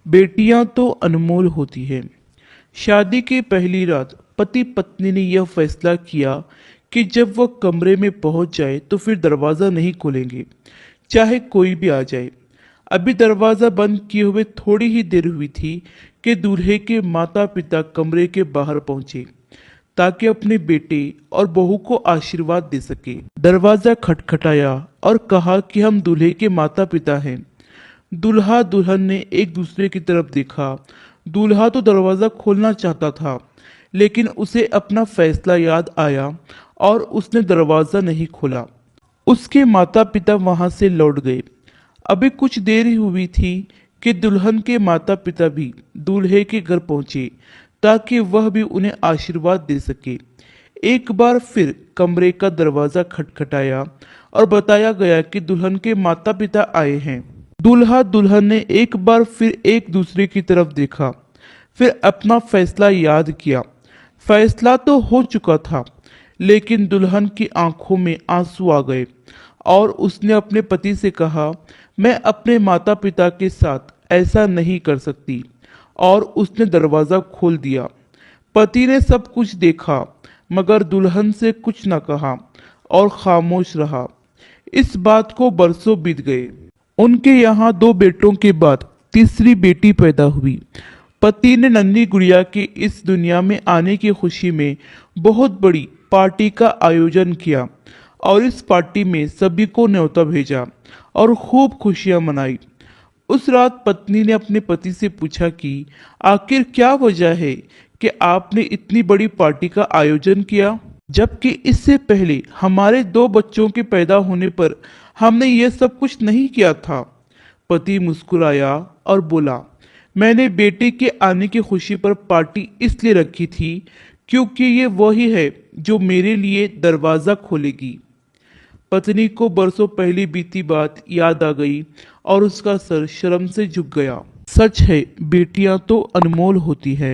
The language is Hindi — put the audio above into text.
बेटियां तो अनमोल होती हैं। शादी की पहली रात पति पत्नी ने यह फैसला किया कि जब वह कमरे में पहुंच जाए तो फिर दरवाज़ा नहीं खोलेंगे, चाहे कोई भी आ जाए। अभी दरवाज़ा बंद किए हुए थोड़ी ही देर हुई थी कि दूल्हे के माता पिता कमरे के बाहर पहुंचे ताकि अपने बेटे और बहू को आशीर्वाद दे सके। दरवाज़ा खटखटाया और कहा कि हम दूल्हे के माता पिता हैं। दूल्हा दुल्हन ने एक दूसरे की तरफ देखा। दूल्हा तो दरवाज़ा खोलना चाहता था, लेकिन उसे अपना फैसला याद आया और उसने दरवाज़ा नहीं खोला। उसके माता पिता वहां से लौट गए। अभी कुछ देर ही हुई थी कि दुल्हन के माता पिता भी दूल्हे के घर पहुंचे ताकि वह भी उन्हें आशीर्वाद दे सके। एक बार फिर कमरे का दरवाज़ा खटखटाया और बताया गया कि दुल्हन के माता पिता आए हैं। दूल्हा दुल्हन ने एक बार फिर एक दूसरे की तरफ देखा, फिर अपना फैसला याद किया। फैसला तो हो चुका था, लेकिन दुल्हन की आंखों में आंसू आ गए और उसने अपने पति से कहा, मैं अपने माता पिता के साथ ऐसा नहीं कर सकती। और उसने दरवाज़ा खोल दिया। पति ने सब कुछ देखा, मगर दुल्हन से कुछ न कहा और खामोश रहा। इस बात को बरसों बीत गए। उनके यहाँ दो बेटों के बाद तीसरी बेटी पैदा हुई। पति ने नन्ही गुड़िया के इस दुनिया में आने की खुशी में बहुत बड़ी पार्टी का आयोजन किया और इस पार्टी में सभी को न्योता भेजा और खूब खुशियां मनाई। उस रात पत्नी ने अपने पति से पूछा कि आखिर क्या वजह है कि आपने इतनी बड़ी पार्टी का आयोजन किया, जबकि इससे पहले हमारे दो बच्चों के पैदा होने पर हमने ये सब कुछ नहीं किया था। पति मुस्कुराया और बोला, मैंने बेटे के आने की खुशी पर पार्टी इसलिए रखी थी क्योंकि ये वही है जो मेरे लिए दरवाज़ा खोलेगी। पत्नी को बरसों पहले बीती बात याद आ गई और उसका सर शर्म से झुक गया। सच है, बेटियां तो अनमोल होती हैं।